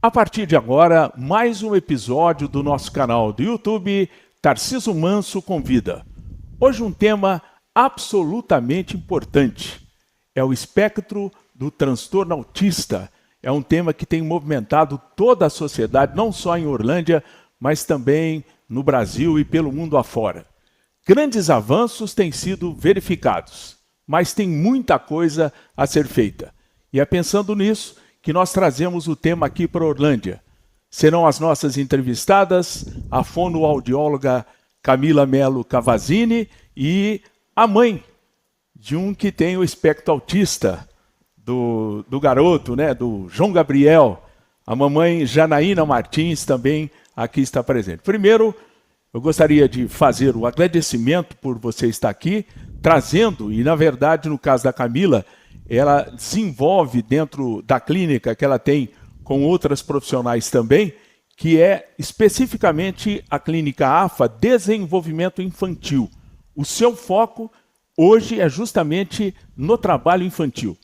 A partir de agora, mais um episódio do nosso canal do YouTube, Tarciso Manso Convida. Hoje um tema absolutamente importante. É o espectro do transtorno autista. É um tema que tem movimentado toda a sociedade, não só em Orlândia, mas também no Brasil e pelo mundo afora. Grandes avanços têm sido verificados, mas tem muita coisa a ser feita. E é pensando nisso que nós trazemos o tema aqui para Orlândia. Serão as nossas entrevistadas, a fonoaudióloga Camila Melo Cavazzini e a mãe de um que tem o espectro autista do garoto, né, do João Gabriel. A mamãe Janaína Martins também aqui está presente. Primeiro, eu gostaria de fazer o agradecimento por você estar aqui, trazendo, e na verdade, no caso da Camila, ela desenvolve dentro da clínica que ela tem com outras profissionais também, que é especificamente a clínica AFA Desenvolvimento Infantil. O seu foco hoje é justamente no trabalho infantil.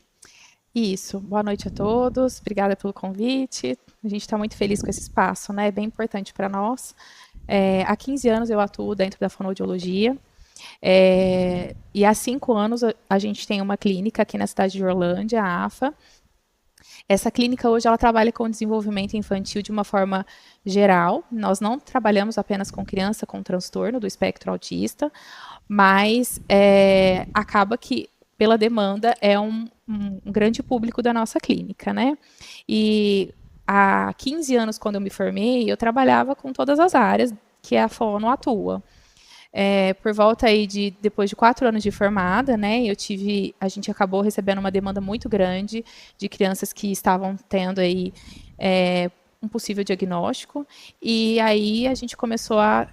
Isso. Boa noite a todos. Obrigada pelo convite. A gente está muito feliz com esse espaço, né? É bem importante para nós. Há 15 anos eu atuo dentro da fonoaudiologia. E há 5 anos a gente tem uma clínica aqui na cidade de Orlândia, a AFA. Essa clínica hoje ela trabalha com desenvolvimento infantil de uma forma geral. Nós não trabalhamos apenas com criança com transtorno do espectro autista, mas acaba que, pela demanda, é um grande público da nossa clínica, né? E há 15 anos, quando eu me formei, eu trabalhava com todas as áreas que a fono atua. Por volta aí depois de 4 anos de formada, né, a gente acabou recebendo uma demanda muito grande de crianças que estavam tendo aí um possível diagnóstico, e aí a gente começou a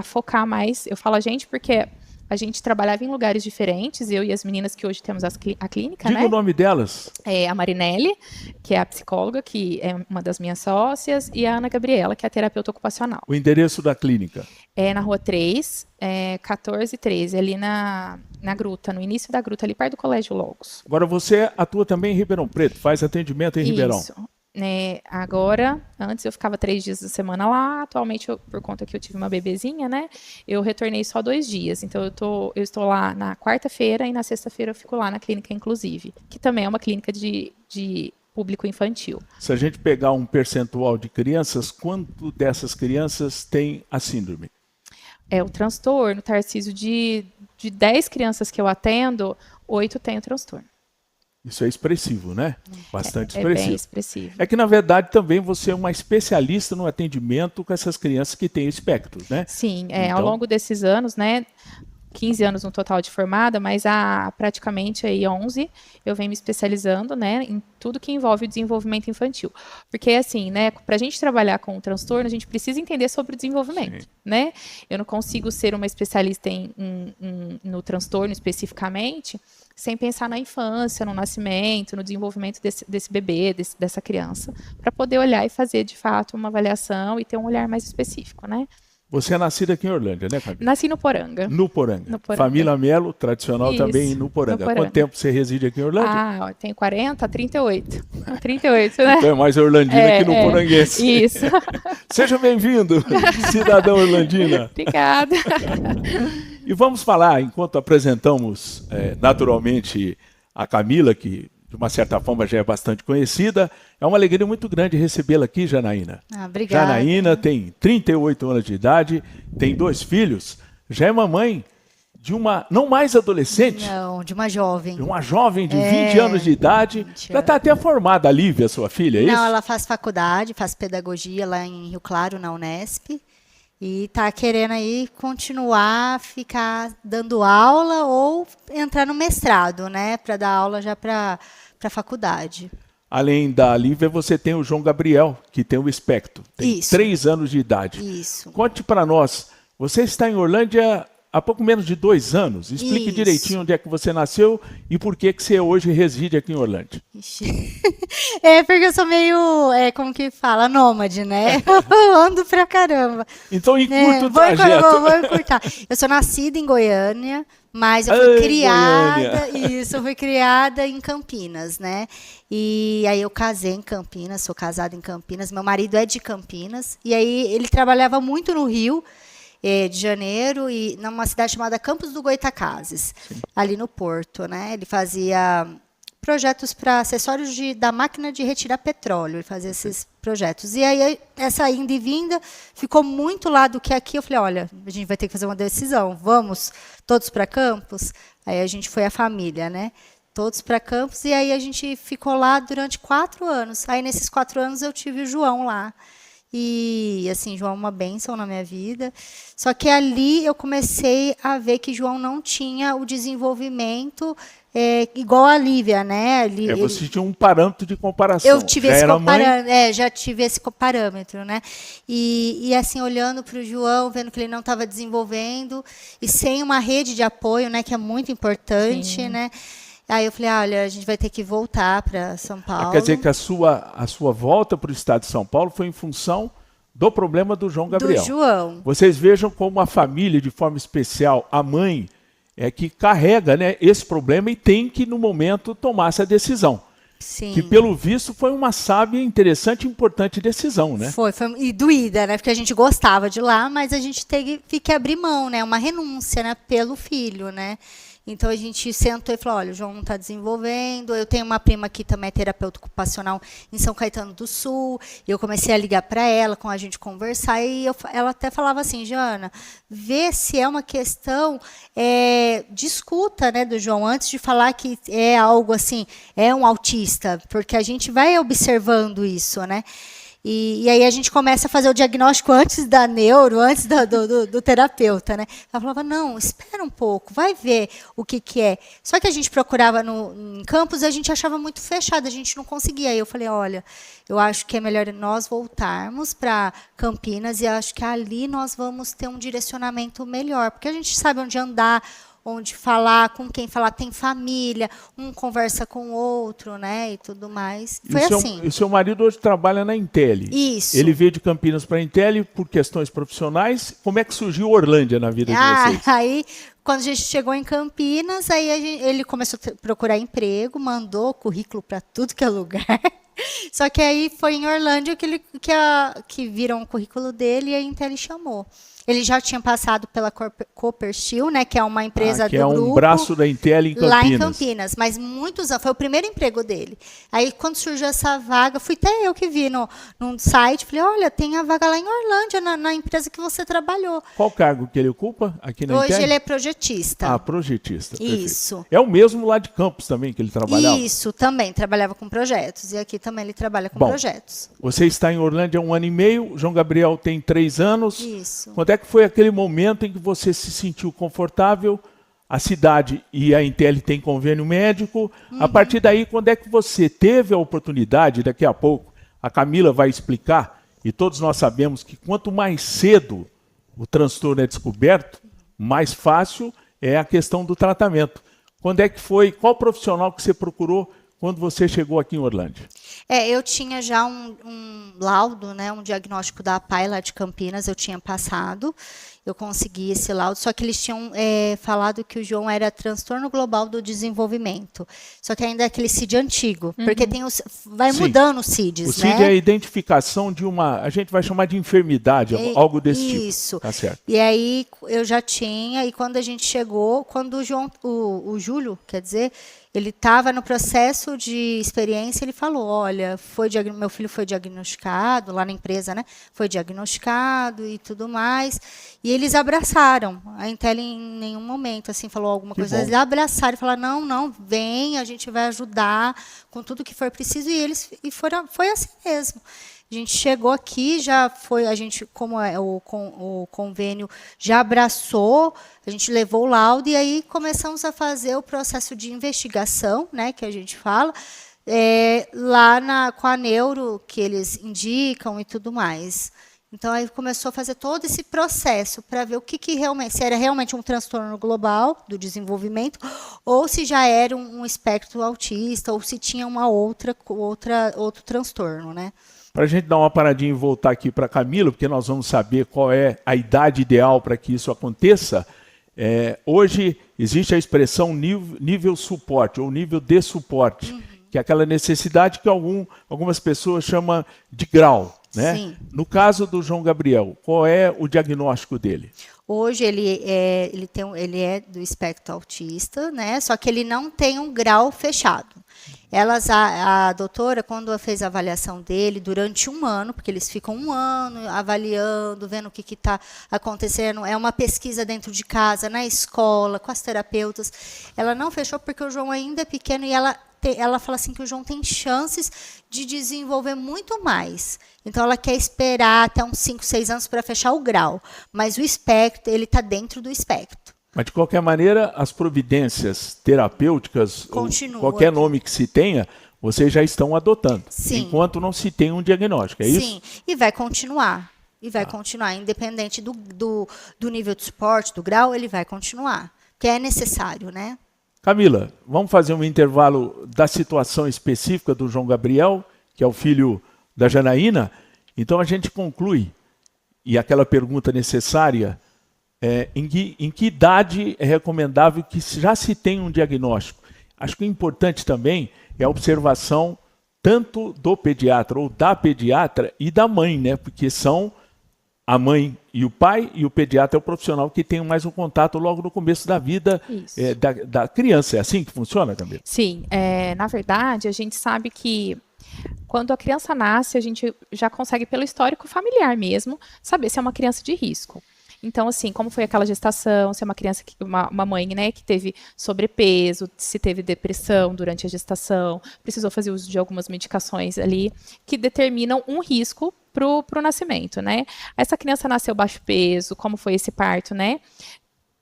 focar mais. Eu falo a gente porque a gente trabalhava em lugares diferentes, eu e as meninas que hoje temos a clínica, Diga, né? o nome delas. A Marinelli, que é a psicóloga, que é uma das minhas sócias, e a Ana Gabriela, que é a terapeuta ocupacional. O endereço da clínica? É na Rua 3, 1413, ali na Gruta, no início da Gruta, ali perto do Colégio Logos. Agora você atua também em Ribeirão Preto, faz atendimento em Ribeirão. Isso. Agora, antes eu ficava 3 dias da semana lá, atualmente, por conta que eu tive uma bebezinha, né, eu retornei só 2 dias. Então, eu estou lá na quarta-feira e na sexta-feira eu fico lá na clínica, inclusive, que também é uma clínica de público infantil. Se a gente pegar um percentual de crianças, quanto dessas crianças tem a síndrome? O transtorno, Tarcísio, de 10 crianças que eu atendo, 8 têm o transtorno. Isso é expressivo, né? Bastante expressivo. É bem expressivo. É que, na verdade, também você é uma especialista no atendimento com essas crianças que têm espectro, né? Sim, então, ao longo desses anos, né, 15 anos no total de formada, mas há praticamente aí 11 eu venho me especializando, né, em tudo que envolve o desenvolvimento infantil. Porque, assim, né, para a gente trabalhar com o transtorno, a gente precisa entender sobre o desenvolvimento, né? Eu não consigo ser uma especialista no transtorno especificamente sem pensar na infância, no nascimento, no desenvolvimento desse bebê, dessa criança, para poder olhar e fazer, de fato, uma avaliação e ter um olhar mais específico, né? Você é nascida aqui em Orlândia, né, Camila? Nasci no Poranga. No Poranga. Família Melo, tradicional. Isso, também no Poranga. Quanto tempo você reside aqui em Orlândia? Tenho 40, 38. 38, né? Então é mais orlandina que no poranguense. Isso. Seja bem-vindo, cidadã orlandina. Obrigada. E vamos falar, enquanto apresentamos naturalmente a Camila, que de uma certa forma já é bastante conhecida, é uma alegria muito grande recebê-la aqui, Janaína. Obrigada. Janaína tem 38 anos de idade, tem 2 filhos, já é mamãe de uma, não mais adolescente. Não, de uma jovem. De uma jovem de 20 anos de idade. Já está até formada, a Lívia, sua filha, é isso? Não, ela faz faculdade, faz pedagogia lá em Rio Claro, na Unesp. E está querendo aí continuar, ficar dando aula ou entrar no mestrado, né? Para dar aula já para a faculdade. Além da Lívia, você tem o João Gabriel, que tem o espectro. Tem 3 anos de idade. Isso. Conte para nós, você está em Orlândia há há pouco menos de 2 anos. Explique Isso. direitinho onde é que você nasceu e por que você hoje reside aqui em Orlândia. Ixi. É porque eu sou meio, como que fala, nômade, né? Eu ando pra caramba. Então, encurta o Vou trajeto. vou encurtar. Eu sou nascida em Goiânia, mas eu Ai, fui criada, Goiânia. isso, eu fui criada em Campinas, né? E aí eu casei em Campinas, sou casada em Campinas, meu marido é de Campinas, e aí ele trabalhava muito no Rio de Janeiro e numa cidade chamada Campos do Goytacazes, ali no Porto, né? Ele fazia projetos para acessórios da máquina de retirar petróleo, ele fazia esses projetos. E aí, essa ida e vinda ficou muito lá do que aqui. Eu falei, olha, a gente vai ter que fazer uma decisão, vamos todos para Campos? Aí a gente foi a família, né? Todos para Campos, e aí a gente ficou lá durante 4 anos. Aí, nesses 4 anos, eu tive o João lá. E, assim, João é uma bênção na minha vida. Só que ali eu comecei a ver que João não tinha o desenvolvimento igual a Lívia, né? Você tinha um parâmetro de comparação. Eu tive Já esse era mãe? parâmetro, já tive esse parâmetro, né? E assim, olhando para o João, vendo que ele não estava desenvolvendo, e sem uma rede de apoio, né, que é muito importante, Sim. né? Aí eu falei, olha, a gente vai ter que voltar para São Paulo. Quer dizer que a sua volta para o estado de São Paulo foi em função do problema do João Gabriel. Do João. Vocês vejam como a família, de forma especial, a mãe, é que carrega, né, esse problema e tem que, no momento, tomar essa decisão. Sim. Que, pelo visto, foi uma sábia, interessante e importante decisão, né? Foi e doída, né? Porque a gente gostava de lá, mas a gente teve que abrir mão, né? Uma renúncia, né? Pelo filho, né? Então a gente sentou e falou, olha, o João não está desenvolvendo. Eu tenho uma prima que também é terapeuta ocupacional em São Caetano do Sul. E eu comecei a ligar para ela, com a gente conversar, e ela até falava assim, Jana, vê se é uma questão de escuta, né, do João, antes de falar que é algo assim, é um autista, porque a gente vai observando isso, né? E aí a gente começa a fazer o diagnóstico antes da neuro, antes do terapeuta, né? Ela falava, não, espera um pouco, vai ver o que é. Só que a gente procurava em Campos, a gente achava muito fechado, a gente não conseguia. Aí eu falei, olha, eu acho que é melhor nós voltarmos para Campinas e acho que ali nós vamos ter um direcionamento melhor, porque a gente sabe onde andar, onde falar, com quem falar, tem família, um conversa com o outro, né, e tudo mais. Foi assim. E o seu marido hoje trabalha na Intel. Isso. Ele veio de Campinas para a Intel por questões profissionais. Como é que surgiu Orlândia na vida de vocês? Aí, quando a gente chegou em Campinas, aí ele começou a procurar emprego, mandou currículo para tudo que é lugar. Só que aí foi em Orlândia que viram o currículo dele e a Intel chamou. Ele já tinha passado pela Copper Steel, né, que é uma empresa do grupo. Que é um braço da Intel em Campinas. Lá em Campinas, mas muitos anos, foi o primeiro emprego dele. Aí, quando surgiu essa vaga, fui até eu que vi num site, falei, olha, tem a vaga lá em Orlândia, na empresa que você trabalhou. Qual cargo que ele ocupa aqui na Intel? Hoje ele é projetista. Ah, projetista. Isso. Perfeito. É o mesmo lá de Campos também que ele trabalhava? Isso, também, trabalhava com projetos. E aqui também ele trabalha com projetos. Você está em Orlândia há 1 ano e meio, João Gabriel tem 3 anos. Isso. Quando é que foi aquele momento em que você se sentiu confortável? A cidade e a Intel tem convênio médico. A partir daí, quando é que você teve a oportunidade, daqui a pouco, a Camila vai explicar, e todos nós sabemos que quanto mais cedo o transtorno é descoberto, mais fácil é a questão do tratamento. Quando é que foi, qual profissional que você procurou quando você chegou aqui em Orlândia? Eu tinha já um laudo, né, um diagnóstico da APAE lá de Campinas, eu tinha passado, eu consegui esse laudo, só que eles tinham falado que o João era transtorno global do desenvolvimento, só que ainda é aquele CID antigo, porque vai mudando os CIDs, o CID é a identificação de uma, a gente vai chamar de enfermidade, algo desse tipo. Isso. Tá certo. E aí eu já tinha, e quando a gente chegou, quando o Júlio, quer dizer, ele estava no processo de experiência, ele falou, olha, meu filho foi diagnosticado, lá na empresa, né? Foi diagnosticado e tudo mais. E eles abraçaram. A Intel em nenhum momento assim, falou alguma coisa. Bom. Eles abraçaram e falaram, não, vem, a gente vai ajudar com tudo que for preciso. Foi assim mesmo. A gente chegou aqui, já foi, a gente, como o convênio já abraçou, a gente levou o laudo e aí começamos a fazer o processo de investigação, né, que a gente fala, lá com a neuro, que eles indicam e tudo mais. Então, aí começou a fazer todo esse processo para ver o que realmente, se era realmente um transtorno global do desenvolvimento, ou se já era um espectro autista, ou se tinha outro transtorno, né? Para a gente dar uma paradinha e voltar aqui para Camila, porque nós vamos saber qual é a idade ideal para que isso aconteça. Hoje existe a expressão nível suporte ou nível de suporte, que é aquela necessidade que algumas pessoas chamam de grau. Né? Sim. No caso do João Gabriel, qual é o diagnóstico dele? Hoje ele é do espectro autista, né? Só que ele não tem um grau fechado. A doutora, quando fez a avaliação dele, durante 1 ano, porque eles ficam 1 ano avaliando, vendo o que está acontecendo, é uma pesquisa dentro de casa, na escola, com as terapeutas. Ela não fechou porque o João ainda é pequeno e ela fala assim que o João tem chances de desenvolver muito mais. Então, ela quer esperar até uns 5, 6 anos para fechar o grau. Mas o espectro, ele está dentro do espectro. Mas, de qualquer maneira, as providências terapêuticas, continua, ou qualquer nome que se tenha, vocês já estão adotando. Sim. Enquanto não se tem um diagnóstico, é isso? Sim, e vai continuar. Continuar, independente do nível de suporte, do grau, ele vai continuar. Porque é necessário, né? Camila, vamos fazer um intervalo da situação específica do João Gabriel, que é o filho da Janaína. Então a gente conclui, e aquela pergunta necessária, em que idade é recomendável que já se tenha um diagnóstico? Acho que o importante também é a observação tanto do pediatra ou da pediatra e da mãe, né? Porque são a mãe e o pai, e o pediatra é o profissional que tem mais um contato logo no começo da vida da criança. É assim que funciona, Camila? Sim, na verdade, a gente sabe que quando a criança nasce, a gente já consegue, pelo histórico familiar mesmo, saber se é uma criança de risco. Então, assim, como foi aquela gestação, se é uma criança, uma mãe, né, que teve sobrepeso, se teve depressão durante a gestação, precisou fazer uso de algumas medicações ali, que determinam um risco para o nascimento, né? Essa criança nasceu baixo peso, como foi esse parto, né?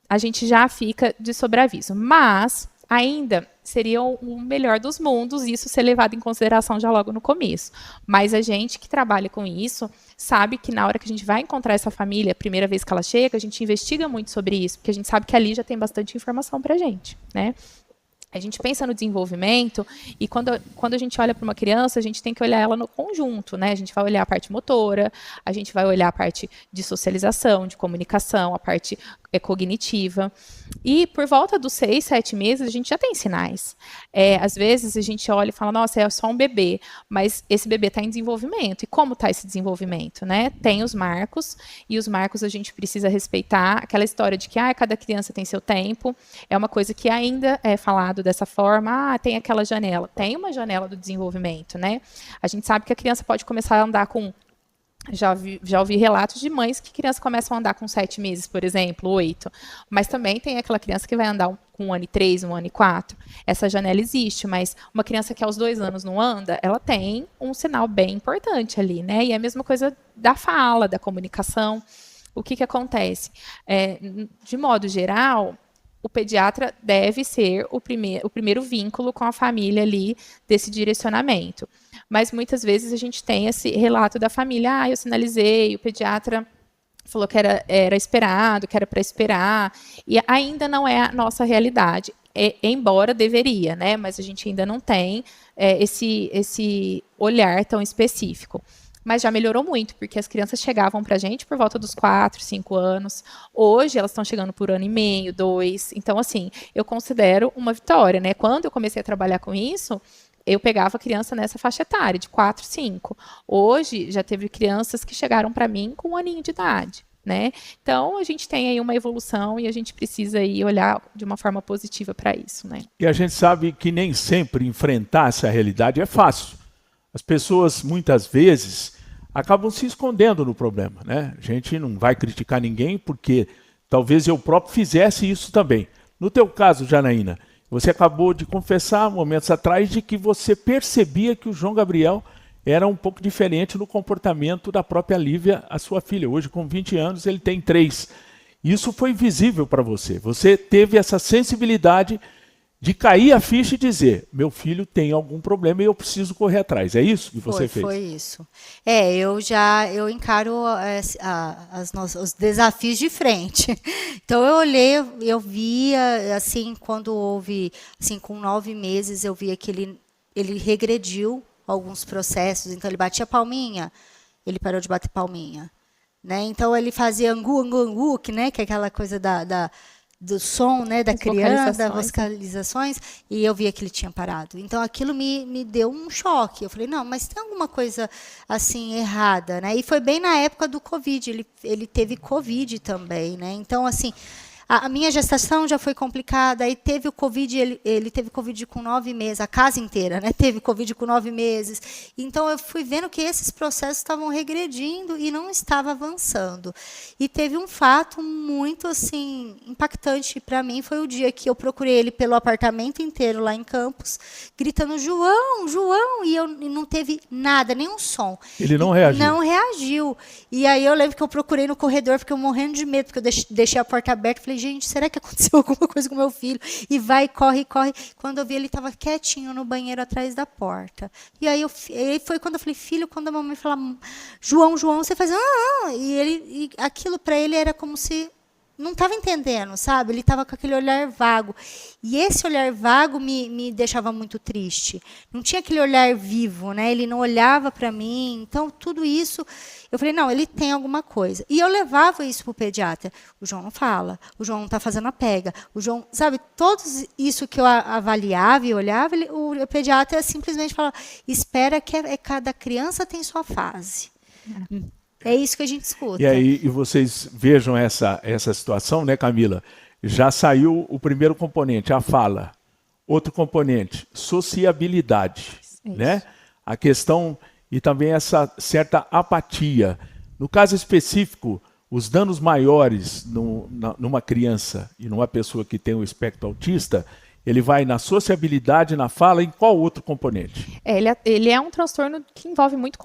A gente já fica de sobreaviso. Mas ainda seria o melhor dos mundos isso ser levado em consideração já logo no começo. Mas a gente que trabalha com isso sabe que na hora que a gente vai encontrar essa família, a primeira vez que ela chega, a gente investiga muito sobre isso, porque a gente sabe que ali já tem bastante informação pra gente, né? A gente pensa no desenvolvimento e quando a gente olha para uma criança, a gente tem que olhar ela no conjunto, né? A gente vai olhar a parte motora, a gente vai olhar a parte de socialização, de comunicação, a parte cognitiva. E por volta dos 6, 7 meses, a gente já tem sinais. Às vezes a gente olha e fala, nossa, é só um bebê, mas esse bebê está em desenvolvimento. E como está esse desenvolvimento, né? Tem os marcos, e os marcos a gente precisa respeitar. Aquela história de que cada criança tem seu tempo, é uma coisa que ainda é falado dessa forma, tem aquela janela. Tem uma janela do desenvolvimento, né? A gente sabe que a criança pode começar a andar com... Já ouvi relatos de mães que crianças começam a andar com 7 meses, por exemplo, 8. Mas também tem aquela criança que vai andar com 1 ano e 3, 1 ano e 4. Essa janela existe, mas uma criança que aos 2 anos não anda, ela tem um sinal bem importante ali, né? E é a mesma coisa da fala, da comunicação. O que acontece? De modo geral, o pediatra deve ser o primeiro vínculo com a família ali desse direcionamento. Mas muitas vezes a gente tem esse relato da família, eu sinalizei, o pediatra falou que era esperado, que era para esperar, e ainda não é a nossa realidade, embora deveria, né? Mas a gente ainda não tem esse olhar tão específico. Mas já melhorou muito, porque as crianças chegavam para a gente por volta dos 4, 5 anos. Hoje, elas estão chegando por 1 ano e meio, 2. Então, assim, eu considero uma vitória, né? Quando eu comecei a trabalhar com isso, eu pegava criança nessa faixa etária, de 4, 5. Hoje, já teve crianças que chegaram para mim com 1 aninho de idade, né? Então, a gente tem aí uma evolução e a gente precisa aí olhar de uma forma positiva para isso, né? E a gente sabe que nem sempre enfrentar essa realidade é fácil. As pessoas, muitas vezes, acabam se escondendo no problema, né? A gente não vai criticar ninguém, porque talvez eu próprio fizesse isso também. No teu caso, Janaína, você acabou de confessar momentos atrás de que você percebia que o João Gabriel era um pouco diferente no comportamento da própria Lívia, a sua filha. Hoje, com 20 anos, ele tem 3. Isso foi visível para você. Você teve essa sensibilidade de cair a ficha e dizer, meu filho tem algum problema e eu preciso correr atrás. É isso que você fez? Foi isso. Eu encaro os desafios de frente. Então eu olhei, eu via, assim, quando houve, assim, com 9 meses, eu via que ele regrediu alguns processos. Então ele batia palminha, ele parou de bater palminha, né? Então ele fazia angu, angu, angu, né? Que é aquela coisa do som, né, da criança, das vocalizações, e eu via que ele tinha parado. Então, aquilo me deu um choque. Eu falei, não, mas tem alguma coisa, assim, errada, né? E foi bem na época do Covid, ele teve Covid também, né? Então, assim, a minha gestação já foi complicada, aí teve o Covid, ele teve Covid com 9 meses, a casa inteira, né? Teve Covid com 9 meses. Então, eu fui vendo que esses processos estavam regredindo e não estava avançando. E teve um fato muito, assim, impactante para mim, foi o dia que eu procurei ele pelo apartamento inteiro lá em Campos, gritando, João, João, e não teve nada, nenhum som. Ele não reagiu? Não reagiu. E aí eu lembro que eu procurei no corredor, porque eu morrendo de medo, porque eu deixei a porta aberta, falei, gente, será que aconteceu alguma coisa com meu filho? E vai, corre, corre. Quando eu vi, ele estava quietinho no banheiro atrás da porta. E aí foi quando eu falei, filho, quando a mamãe fala, João, João, você faz, e aquilo para ele era como se não estava entendendo, sabe? Ele estava com aquele olhar vago. E esse olhar vago me deixava muito triste. Não tinha aquele olhar vivo, né? Ele não olhava para mim. Então, tudo isso, eu falei, não, ele tem alguma coisa. E eu levava isso para o pediatra. O João não fala, o João não está fazendo a pega. O João, sabe, tudo isso que eu avaliava e olhava, o pediatra simplesmente falava, espera que cada criança tem sua fase. É isso que a gente escuta. E aí, e vocês vejam essa situação, né, Camila? Já saiu o primeiro componente, a fala. Outro componente, sociabilidade, né? A questão e também essa certa apatia. No caso específico, os danos maiores numa criança e numa pessoa que tem o espectro autista, ele vai na sociabilidade, na fala, em qual outro componente? Ele é um transtorno que envolve muito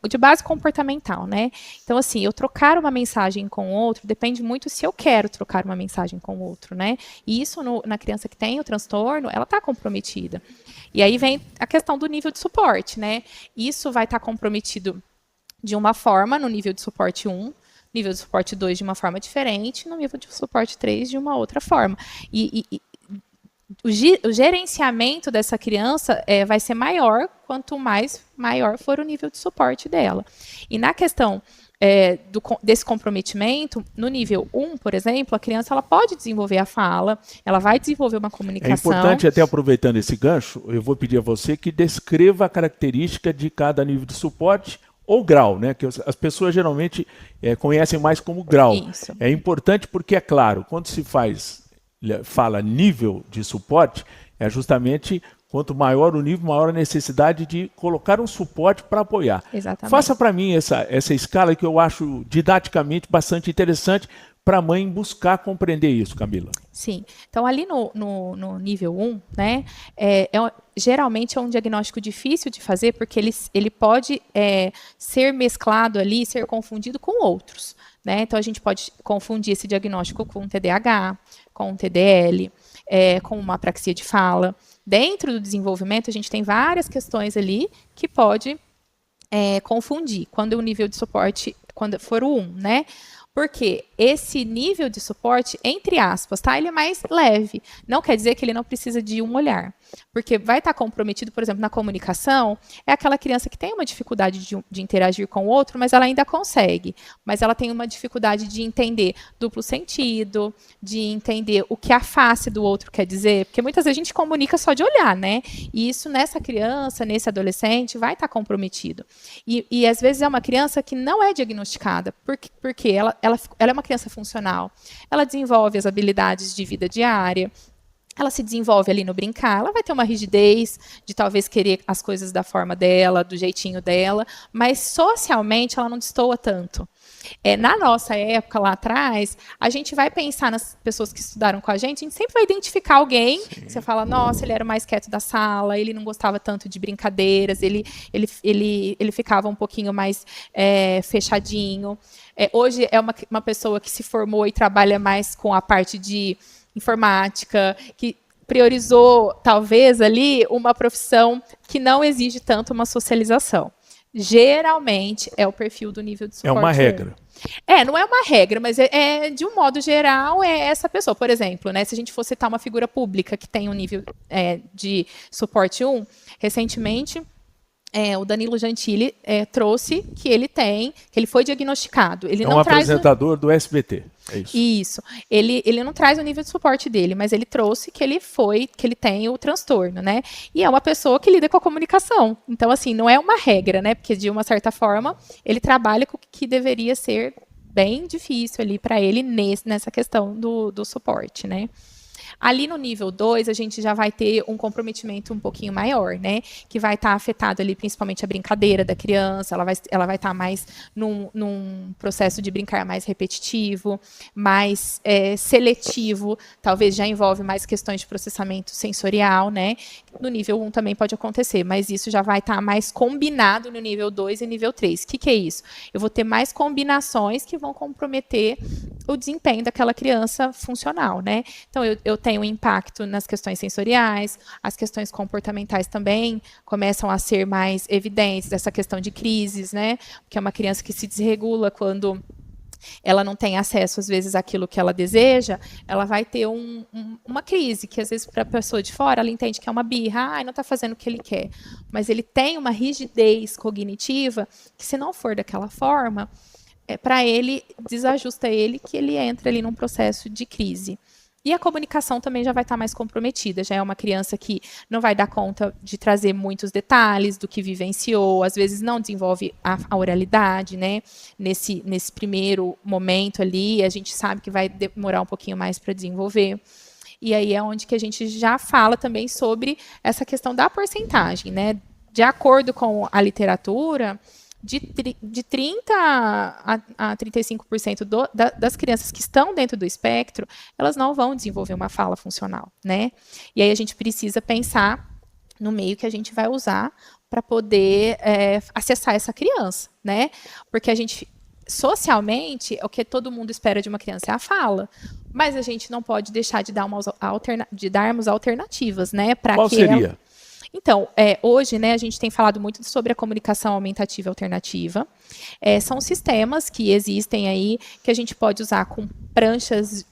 de base comportamental, né? Então, assim, eu trocar uma mensagem com o outro depende muito se eu quero trocar uma mensagem com o outro, né? E isso na criança que tem o transtorno, ela está comprometida. E aí vem a questão do nível de suporte, né? Isso vai estar comprometido de uma forma no nível de suporte 1, nível de suporte 2 de uma forma diferente, no nível de suporte 3 de uma outra forma. O gerenciamento dessa criança vai ser maior quanto maior for o nível de suporte dela. E na questão desse comprometimento, no nível 1, por exemplo, a criança ela pode desenvolver a fala, ela vai desenvolver uma comunicação. É importante, até aproveitando esse gancho, eu vou pedir a você que descreva a característica de cada nível de suporte ou grau, né? Que as pessoas geralmente conhecem mais como grau. Isso. É importante porque, é claro, quando se fala nível de suporte, é justamente quanto maior o nível, maior a necessidade de colocar um suporte para apoiar. Exatamente. Faça para mim essa escala que eu acho didaticamente bastante interessante para a mãe buscar compreender isso, Camila. Sim. Então, ali no nível 1, né, geralmente é um diagnóstico difícil de fazer, porque ele pode ser mesclado ali, ser confundido com outros. Né? Então, a gente pode confundir esse diagnóstico com TDAH, com TDL, com uma apraxia de fala. Dentro do desenvolvimento, a gente tem várias questões ali que pode confundir, quando o nível de suporte, quando for o 1, né? Porque esse nível de suporte, entre aspas, tá? Ele é mais leve. Não quer dizer que ele não precisa de um olhar. Porque vai estar comprometido, por exemplo, na comunicação, é aquela criança que tem uma dificuldade de interagir com o outro, mas ela ainda consegue. Mas ela tem uma dificuldade de entender duplo sentido, de entender o que a face do outro quer dizer. Porque muitas vezes a gente comunica só de olhar, né? E isso nessa criança, nesse adolescente, vai estar comprometido. E às vezes é uma criança que não é diagnosticada, porque ela é uma criança funcional. Ela desenvolve as habilidades de vida diária, ela se desenvolve ali no brincar, ela vai ter uma rigidez de talvez querer as coisas da forma dela, do jeitinho dela, mas socialmente ela não destoa tanto. Na nossa época, lá atrás, a gente vai pensar nas pessoas que estudaram com a gente sempre vai identificar alguém, que você fala, nossa, ele era o mais quieto da sala, ele não gostava tanto de brincadeiras, ele ficava um pouquinho mais fechadinho. Hoje é uma pessoa que se formou e trabalha mais com a parte de informática, que priorizou, talvez, ali, uma profissão que não exige tanto uma socialização. Geralmente, é o perfil do nível de suporte. É uma regra. Não é uma regra, mas de um modo geral, é essa pessoa. Por exemplo, né, se a gente for citar uma figura pública que tem um nível de suporte 1, recentemente, o Danilo Gentili trouxe que ele foi diagnosticado. Ele não traz apresentador do SBT, é isso. Isso. Ele não traz o nível de suporte dele, mas ele trouxe que ele tem o transtorno, né? E é uma pessoa que lida com a comunicação. Então, assim, não é uma regra, né? Porque, de uma certa forma, ele trabalha com o que deveria ser bem difícil ali para ele nessa questão do suporte, né? Ali no nível 2, a gente já vai ter um comprometimento um pouquinho maior, né? Que vai estar afetado ali principalmente a brincadeira da criança, ela vai estar mais num processo de brincar mais repetitivo, mais seletivo, talvez já envolve mais questões de processamento sensorial, né? No nível 1 também pode acontecer, mas isso já vai estar mais combinado no nível 2 e nível 3. O que é isso? Eu vou ter mais combinações que vão comprometer o desempenho daquela criança funcional, né? Então, eu tenho um impacto nas questões sensoriais, as questões comportamentais também começam a ser mais evidentes, essa questão de crises, né? Porque é uma criança que se desregula quando ela não tem acesso, às vezes, àquilo que ela deseja, ela vai ter uma crise, que às vezes, para a pessoa de fora, ela entende que é uma birra, não está fazendo o que ele quer. Mas ele tem uma rigidez cognitiva que, se não for daquela forma, para ele, desajusta ele, que ele entra ali num processo de crise. E a comunicação também já vai estar mais comprometida, já é uma criança que não vai dar conta de trazer muitos detalhes do que vivenciou, às vezes não desenvolve a oralidade, né? Nesse primeiro momento ali, a gente sabe que vai demorar um pouquinho mais para desenvolver. E aí é onde que a gente já fala também sobre essa questão da porcentagem, né? De acordo com a literatura, de 30% a 35% das crianças que estão dentro do espectro, elas não vão desenvolver uma fala funcional, né? E aí a gente precisa pensar no meio que a gente vai usar para poder acessar essa criança, né? Porque a gente, socialmente, o que todo mundo espera de uma criança é a fala, mas a gente não pode deixar de darmos alternativas, né? Qual seria? Então, hoje, né, a gente tem falado muito sobre a comunicação aumentativa alternativa. São sistemas que existem aí, que a gente pode usar com pranchas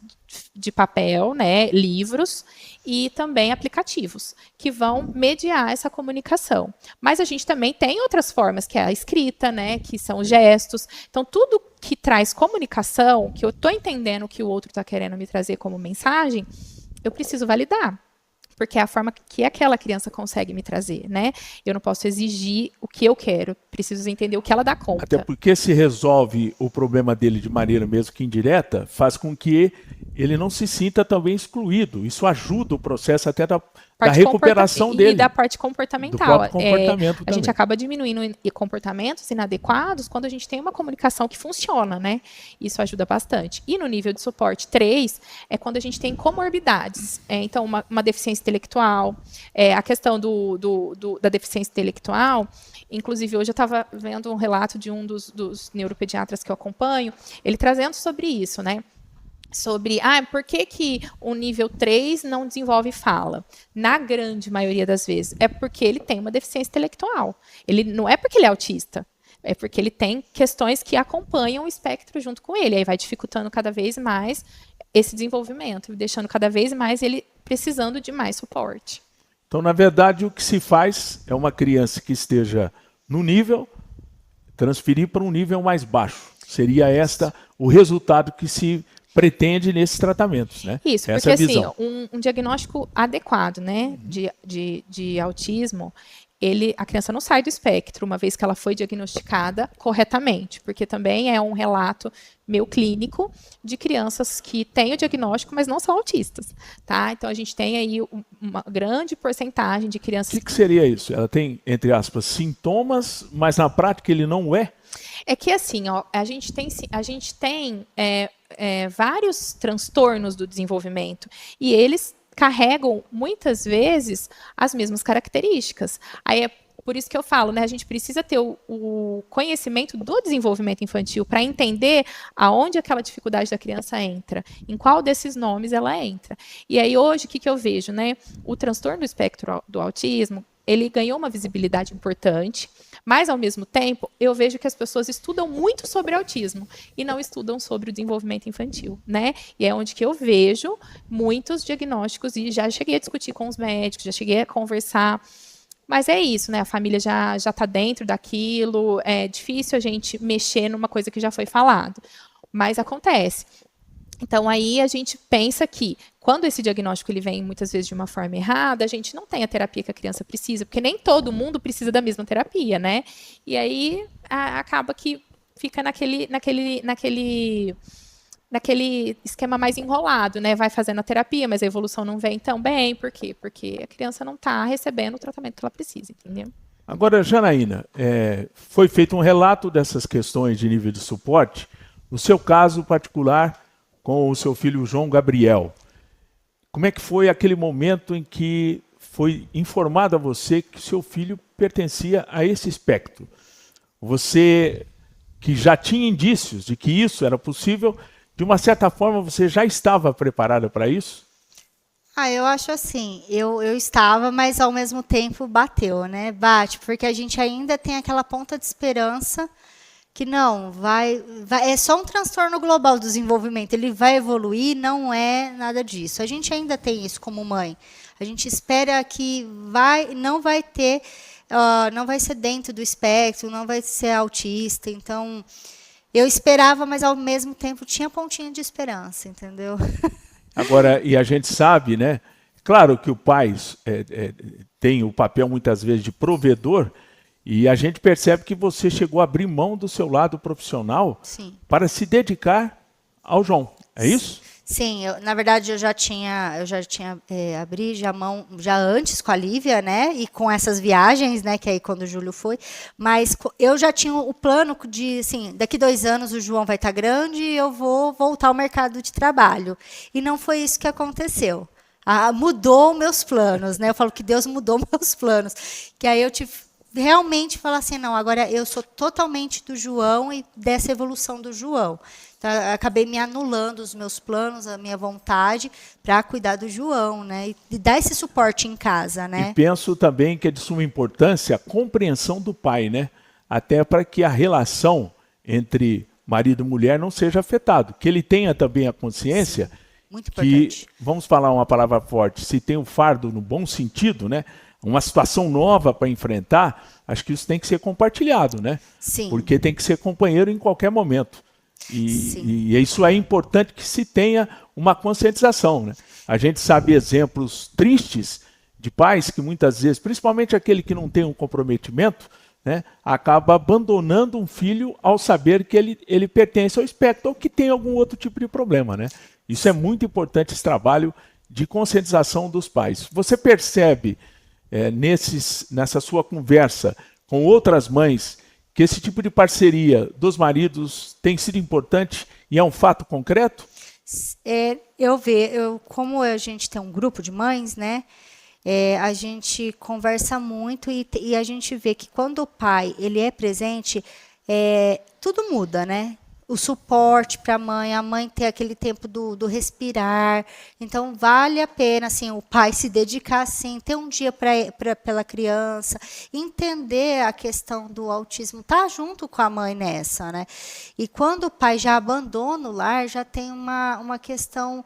de papel, né, livros, e também aplicativos, que vão mediar essa comunicação. Mas a gente também tem outras formas, que é a escrita, né, que são gestos. Então, tudo que traz comunicação, que eu estou entendendo o que o outro está querendo me trazer como mensagem, eu preciso validar. Porque é a forma que aquela criança consegue me trazer, né? Eu não posso exigir o que eu quero, preciso entender o que ela dá conta. Até porque se resolve o problema dele de maneira mesmo que indireta, faz com que ele não se sinta também excluído. Isso ajuda o processo até da recuperação dele. E da parte comportamental. Do próprio comportamento a gente acaba diminuindo comportamentos inadequados quando a gente tem uma comunicação que funciona, né? Isso ajuda bastante. E no nível de suporte 3, é quando a gente tem comorbidades. Então, uma deficiência intelectual, a questão da deficiência intelectual. Inclusive, hoje eu estava vendo um relato de um dos neuropediatras que eu acompanho, ele trazendo sobre isso, né? Sobre, por que o nível 3 não desenvolve fala? Na grande maioria das vezes, é porque ele tem uma deficiência intelectual. Ele não é porque ele é autista, é porque ele tem questões que acompanham o espectro junto com ele, aí vai dificultando cada vez mais esse desenvolvimento, deixando cada vez mais ele precisando de mais suporte. Então, na verdade, o que se faz é uma criança que esteja no nível, transferir para um nível mais baixo. Seria o resultado que se pretende nesses tratamentos, né? Isso, essa porque visão. Assim, um diagnóstico adequado, né, de autismo, a criança não sai do espectro uma vez que ela foi diagnosticada corretamente, porque também é um relato meu clínico de crianças que têm o diagnóstico, mas não são autistas, tá? Então, a gente tem aí uma grande porcentagem de crianças... O que seria isso? Ela tem, entre aspas, sintomas, mas na prática ele não é? É que assim, a gente tem vários transtornos do desenvolvimento e eles carregam muitas vezes as mesmas características. Aí Por isso que eu falo, né? A gente precisa ter o conhecimento do desenvolvimento infantil para entender aonde aquela dificuldade da criança entra, em qual desses nomes ela entra. E aí hoje, o que eu vejo, né? O transtorno do espectro do autismo, ele ganhou uma visibilidade importante, mas, ao mesmo tempo, eu vejo que as pessoas estudam muito sobre autismo e não estudam sobre o desenvolvimento infantil, né? E é onde que eu vejo muitos diagnósticos, e já cheguei a discutir com os médicos, já cheguei a conversar. Mas é isso, né? A família já está dentro daquilo, é difícil a gente mexer numa coisa que já foi falado, mas acontece. Então, aí a gente pensa que, quando esse diagnóstico ele vem muitas vezes de uma forma errada, a gente não tem a terapia que a criança precisa, porque nem todo mundo precisa da mesma terapia, né? E aí acaba que fica naquele esquema mais enrolado, né? Vai fazendo a terapia, mas a evolução não vem tão bem. Por quê? Porque a criança não está recebendo o tratamento que ela precisa, entendeu? Agora, Janaína, foi feito um relato dessas questões de nível de suporte, no seu caso particular, com o seu filho João Gabriel. Como é que foi aquele momento em que foi informado a você que seu filho pertencia a esse espectro? Você, que já tinha indícios de que isso era possível, de uma certa forma você já estava preparada para isso? Eu acho assim, eu estava, mas ao mesmo tempo bateu, né? Bate, porque a gente ainda tem aquela ponta de esperança que não, é só um transtorno global do desenvolvimento, ele vai evoluir, não é nada disso. A gente ainda tem isso como mãe. A gente espera que não vai ter, não vai ser dentro do espectro, não vai ser autista. Então, eu esperava, mas ao mesmo tempo tinha pontinha de esperança, entendeu? Agora, e a gente sabe, né? Claro que o pai tem o papel muitas vezes de provedor, e a gente percebe que você chegou a abrir mão do seu lado profissional. Sim. Para se dedicar ao João. É isso? Sim, na verdade eu já tinha abri já mão já antes com a Lívia, né? E com essas viagens, né? Que aí quando o Júlio foi, mas eu já tinha o plano de, assim, daqui 2 anos o João vai estar grande e eu vou voltar ao mercado de trabalho. E não foi isso que aconteceu. Mudou meus planos, né? Eu falo que Deus mudou meus planos, que aí eu tive realmente falar assim, não, agora eu sou totalmente do João e dessa evolução do João. Então, acabei me anulando os meus planos, a minha vontade para cuidar do João, né? E dar esse suporte em casa, né? E penso também que é de suma importância a compreensão do pai, né? Até para que a relação entre marido e mulher não seja afetada. Que ele tenha também a consciência. Sim, muito importante. Que, vamos falar uma palavra forte, se tem um fardo no bom sentido, né? Uma situação nova para enfrentar, acho que isso tem que ser compartilhado, né? Sim. Porque tem que ser companheiro em qualquer momento. E isso é importante que se tenha uma conscientização, né? A gente sabe exemplos tristes de pais que muitas vezes, principalmente aquele que não tem um comprometimento, né, acaba abandonando um filho ao saber que ele pertence ao espectro ou que tem algum outro tipo de problema, né? Isso é muito importante, esse trabalho de conscientização dos pais. Você percebe nessa sua conversa com outras mães que esse tipo de parceria dos maridos tem sido importante e é um fato concreto? Como a gente tem um grupo de mães, né? A gente conversa muito e a gente vê que quando o pai ele é presente, tudo muda, né? O suporte para a mãe ter aquele tempo do respirar. Então, vale a pena assim, o pai se dedicar, assim, ter um dia pela criança, entender a questão do autismo, estar junto com a mãe nessa, né? E quando o pai já abandona o lar, já tem uma questão,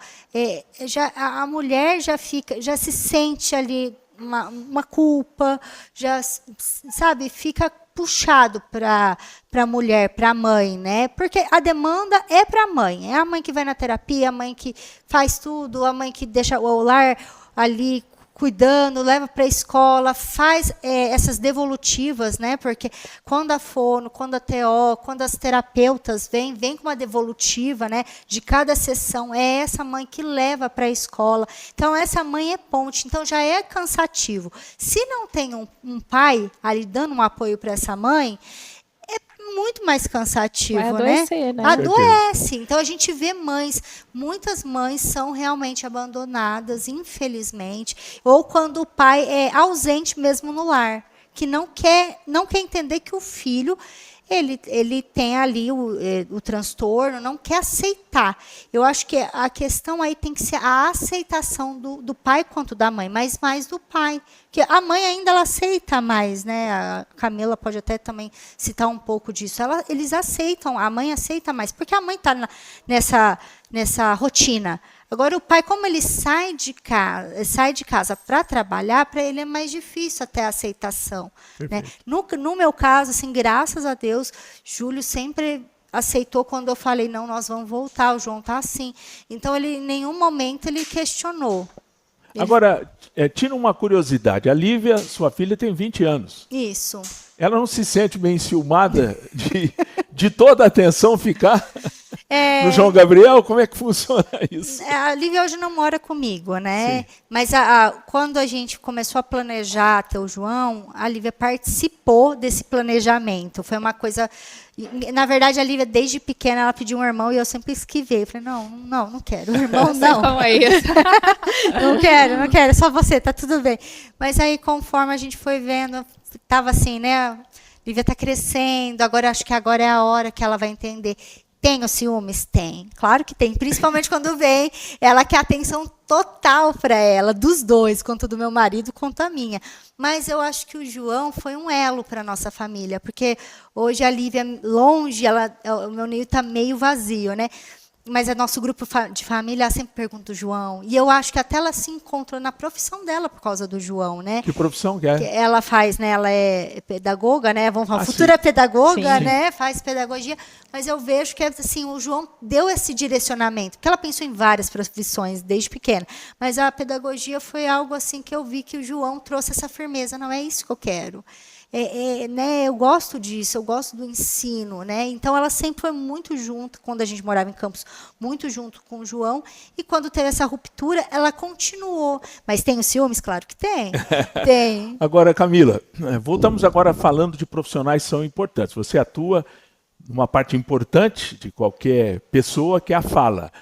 a mulher já se sente ali uma culpa, já, sabe, fica puxado para a mulher, para a mãe, né? Porque a demanda é para a mãe. É a mãe que vai na terapia, a mãe que faz tudo, a mãe que deixa o lar ali cuidando, leva para a escola, faz essas devolutivas, né? Porque quando a fono, quando a TO, quando as terapeutas vem com uma devolutiva, né? De cada sessão, é essa mãe que leva para a escola. Então, essa mãe é ponte. Então, já é cansativo. Se não tem um pai ali dando um apoio para essa mãe, muito mais cansativo, vai adoecer, né? Adoece. Então, a gente vê muitas mães são realmente abandonadas, infelizmente, ou quando o pai é ausente mesmo no lar. que não quer entender que o filho ele tem ali o transtorno, não quer aceitar. Eu acho que a questão aí tem que ser a aceitação do pai quanto da mãe, mas mais do pai. Porque a mãe ainda ela aceita mais, né? A Camila pode até também citar um pouco disso. Eles aceitam, a mãe aceita mais, porque a mãe está nessa rotina. Agora, o pai, como ele sai de casa para trabalhar, para ele é mais difícil até a aceitação. Né? No meu caso, assim, graças a Deus, Júlio sempre aceitou quando eu falei, não, nós vamos voltar, o João está assim. Então, ele, em nenhum momento, ele questionou. Agora, tira uma curiosidade. A Lívia, sua filha, tem 20 anos. Isso. Ela não se sente bem enciumada de toda a atenção ficar no João Gabriel? Como é que funciona isso? A Lívia hoje não mora comigo, né? Sim. Mas quando a gente começou a planejar ter o João, a Lívia participou desse planejamento. Foi uma coisa... Na verdade, a Lívia, desde pequena, ela pediu um irmão e eu sempre esquivei. Eu falei, não quero. O irmão não. Como é isso? não quero. Só você, tá tudo bem. Mas aí, conforme a gente foi vendo, estava assim, né? Lívia está crescendo, acho que agora é a hora que ela vai entender. Tem os ciúmes? Tem. Claro que tem. Principalmente quando vem, ela quer atenção total para ela, dos dois, quanto do meu marido, quanto a minha. Mas eu acho que o João foi um elo para a nossa família, porque hoje a Lívia, longe, o meu ninho está meio vazio, né? Mas é nosso grupo de família, ela sempre pergunta o João. E eu acho que até ela se encontrou na profissão dela por causa do João, né? Que profissão que é? Ela faz, né? Ela é pedagoga, né? Vamos falar, futura pedagoga, Sim. né? Faz pedagogia. Mas eu vejo que assim, o João deu esse direcionamento. Porque ela pensou em várias profissões desde pequena. Mas a pedagogia foi algo assim que eu vi que o João trouxe essa firmeza. Não é isso que eu quero. Né, eu gosto disso, eu gosto do ensino, né? Então ela sempre foi muito junto, quando a gente morava em Campos, muito junto com o João, e quando teve essa ruptura, ela continuou. Mas tem os ciúmes? Claro que tem. Tem. Agora, Camila, voltamos agora falando de profissionais que são importantes. Você atua numa parte importante de qualquer pessoa, que é a fala.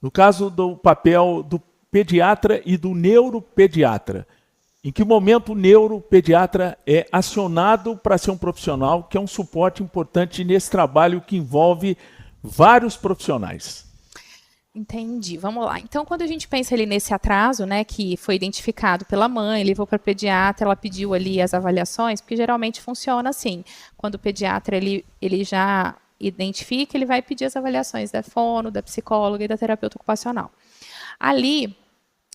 No caso do papel do pediatra e do neuropediatra, em que momento o neuropediatra é acionado para ser um profissional que é um suporte importante nesse trabalho que envolve vários profissionais? Entendi, vamos lá. Então, quando a gente pensa ali nesse atraso, né, que foi identificado pela mãe, levou para a pediatra, ela pediu ali as avaliações, porque geralmente funciona assim. Quando o pediatra ele já identifica, ele vai pedir as avaliações da fono, da psicóloga e da terapeuta ocupacional. Ali,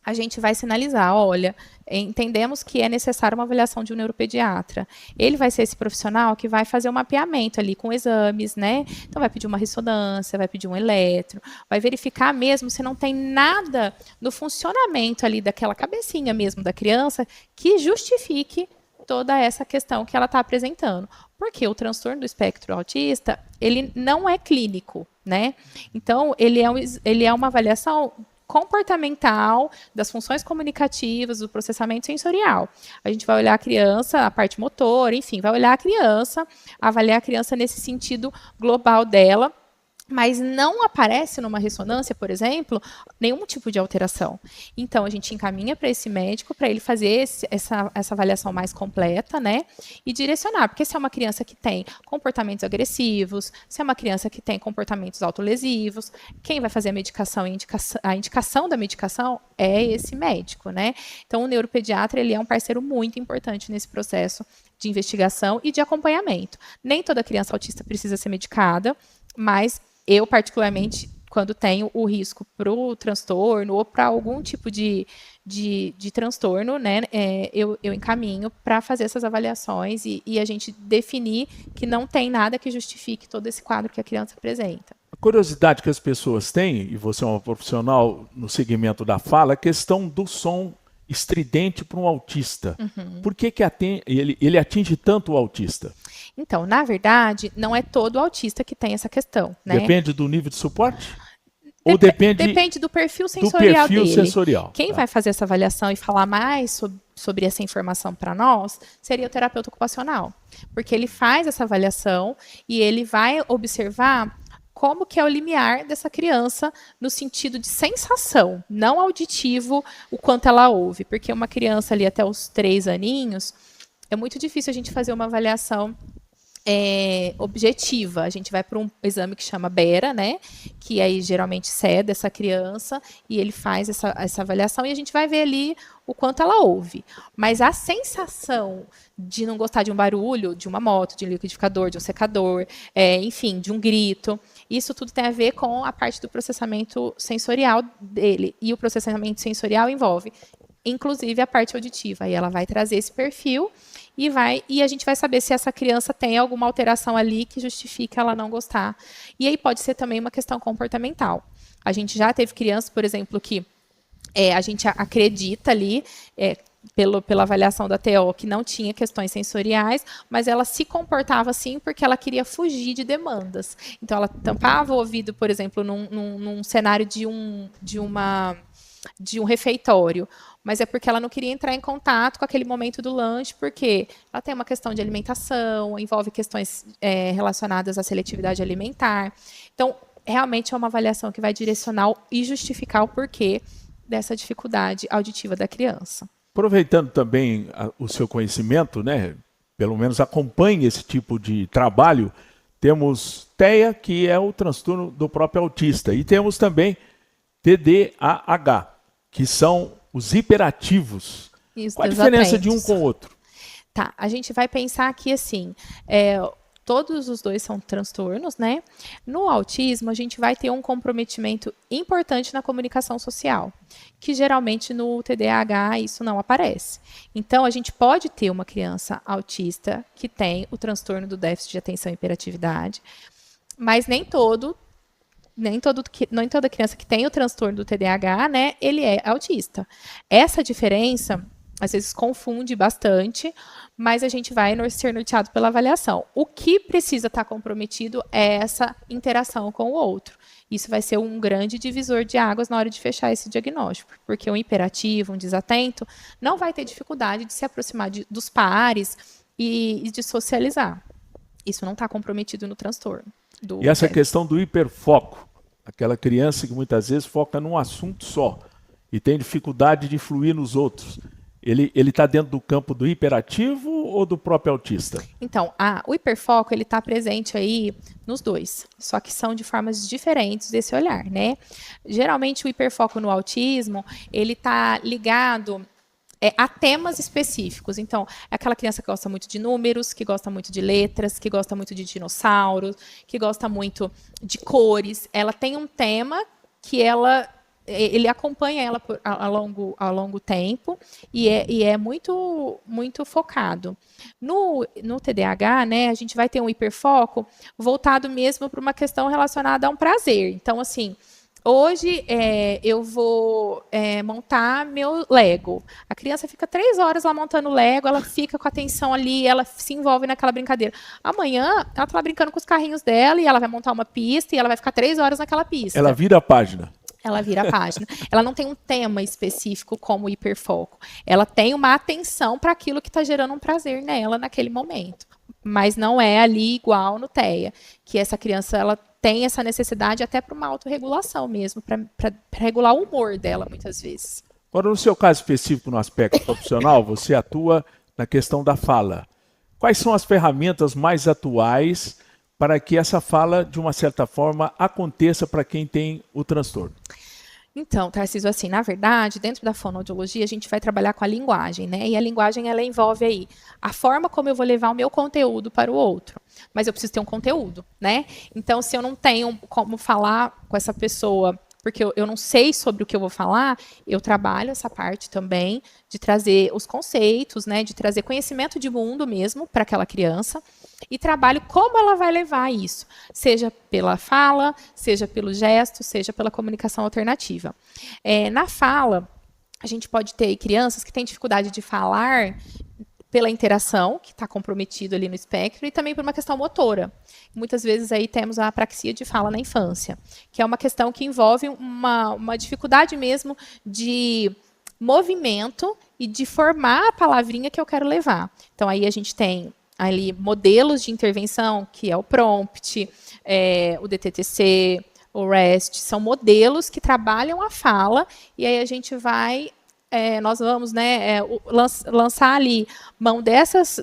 a gente vai sinalizar, olha, entendemos que é necessária uma avaliação de um neuropediatra. Ele vai ser esse profissional que vai fazer um mapeamento ali com exames, né? Então vai pedir uma ressonância, vai pedir um eletro, vai verificar mesmo se não tem nada no funcionamento ali daquela cabecinha mesmo da criança que justifique toda essa questão que ela está apresentando. Porque o transtorno do espectro autista, ele não é clínico, né? Então, ele é uma avaliação comportamental, das funções comunicativas, do processamento sensorial. A gente vai olhar a criança, a parte motora, enfim, vai olhar a criança, avaliar a criança nesse sentido global dela, mas não aparece numa ressonância, por exemplo, nenhum tipo de alteração. Então, a gente encaminha para esse médico para ele fazer essa avaliação mais completa, né? E direcionar, porque se é uma criança que tem comportamentos agressivos, se é uma criança que tem comportamentos autolesivos, quem vai fazer a medicação e a indicação da medicação é esse médico, né? Então, o neuropediatra, ele é um parceiro muito importante nesse processo de investigação e de acompanhamento. Nem toda criança autista precisa ser medicada, mas eu, particularmente, quando tenho o risco para o transtorno ou para algum tipo de transtorno, né, eu encaminho para fazer essas avaliações e a gente definir que não tem nada que justifique todo esse quadro que a criança apresenta. A curiosidade que as pessoas têm, e você é uma profissional no segmento da fala, é a questão do som estridente para um autista. Uhum. Por que ele atinge tanto o autista? Então, na verdade, não é todo autista que tem essa questão, né? Depende do nível de suporte? Ou depende do perfil sensorial dele. Sensorial. Quem vai fazer essa avaliação e falar mais sobre essa informação para nós seria o terapeuta ocupacional. Porque ele faz essa avaliação e ele vai observar como que é o limiar dessa criança no sentido de sensação, não auditivo, o quanto ela ouve. Porque uma criança ali até os 3 aninhos, é muito difícil a gente fazer uma avaliação objetiva. A gente vai para um exame que chama BERA, né? Que aí geralmente cede essa criança e ele faz essa avaliação e a gente vai ver ali o quanto ela ouve. Mas a sensação de não gostar de um barulho, de uma moto, de um liquidificador, de um secador, enfim, de um grito, isso tudo tem a ver com a parte do processamento sensorial dele. E o processamento sensorial envolve, inclusive, a parte auditiva. E ela vai trazer esse perfil e a gente vai saber se essa criança tem alguma alteração ali que justifica ela não gostar. E aí pode ser também uma questão comportamental. A gente já teve crianças, por exemplo, que a gente acredita ali, pela avaliação da TO, que não tinha questões sensoriais, mas ela se comportava assim porque ela queria fugir de demandas. Então, ela tampava o ouvido, por exemplo, num cenário de um refeitório, mas é porque ela não queria entrar em contato com aquele momento do lanche, porque ela tem uma questão de alimentação, envolve questões relacionadas à seletividade alimentar. Então, realmente é uma avaliação que vai direcionar e justificar o porquê dessa dificuldade auditiva da criança. Aproveitando também o seu conhecimento, né? Pelo menos acompanhe esse tipo de trabalho. Temos TEA, que é o transtorno do próprio autista, e temos também TDAH, que são os hiperativos. Isso, Qual a diferença de um com o outro? Tá, a gente vai pensar que, assim, todos os dois são transtornos, né? No autismo, a gente vai ter um comprometimento importante na comunicação social, que geralmente no TDAH isso não aparece. Então, a gente pode ter uma criança autista que tem o transtorno do déficit de atenção e hiperatividade, mas nem toda criança que tem o transtorno do TDAH, né, ele é autista. Essa diferença, às vezes, confunde bastante, mas a gente vai ser norteado pela avaliação. O que precisa estar comprometido é essa interação com o outro. Isso vai ser um grande divisor de águas na hora de fechar esse diagnóstico, porque um hiperativo, um desatento, não vai ter dificuldade de se aproximar dos pares e de socializar. Isso não está comprometido no transtorno. E essa questão do hiperfoco, aquela criança que muitas vezes foca num assunto só e tem dificuldade de fluir nos outros. Ele está dentro do campo do hiperativo ou do próprio autista? Então, o hiperfoco ele está presente aí nos dois, só que são de formas diferentes desse olhar, né? Geralmente o hiperfoco no autismo ele está ligado a temas específicos. Então, é aquela criança que gosta muito de números, que gosta muito de letras, que gosta muito de dinossauros, que gosta muito de cores. Ela tem um tema que ele acompanha ela ao longo tempo e é muito, muito focado. No TDAH, né, a gente vai ter um hiperfoco voltado mesmo para uma questão relacionada a um prazer. Então, assim, hoje eu vou montar meu Lego. A criança fica 3 horas lá montando Lego, ela fica com a atenção ali, ela se envolve naquela brincadeira. Amanhã, ela está lá brincando com os carrinhos dela e ela vai montar uma pista e ela vai ficar 3 horas naquela pista. Ela vira a página. Ela vira a página. Ela não tem um tema específico como hiperfoco. Ela tem uma atenção para aquilo que está gerando um prazer nela naquele momento. Mas não é ali igual no TEA, que essa criança ela tem essa necessidade até para uma autorregulação mesmo, para regular o humor dela muitas vezes. Agora, no seu caso específico, no aspecto profissional, você atua na questão da fala. Quais são as ferramentas mais atuais para que essa fala, de uma certa forma, aconteça para quem tem o transtorno? Então, Tarcísio, assim, na verdade, dentro da fonoaudiologia, a gente vai trabalhar com a linguagem, né? E a linguagem, ela envolve aí a forma como eu vou levar o meu conteúdo para o outro. Mas eu preciso ter um conteúdo, né? Então, se eu não tenho como falar com essa pessoa, porque eu não sei sobre o que eu vou falar, eu trabalho essa parte também de trazer os conceitos, né? De trazer conhecimento de mundo mesmo para aquela criança. E trabalho como ela vai levar isso, seja pela fala, seja pelo gesto, seja pela comunicação alternativa. Na fala, a gente pode ter crianças que têm dificuldade de falar pela interação, que está comprometido ali no espectro, e também por uma questão motora. Muitas vezes aí temos a apraxia de fala na infância, que é uma questão que envolve uma dificuldade mesmo de movimento e de formar a palavrinha que eu quero levar. Então aí a gente tem ali modelos de intervenção, que é o prompt, o DTTC, o REST, são modelos que trabalham a fala, e aí a gente vai nós vamos, né, lançar ali mão dessas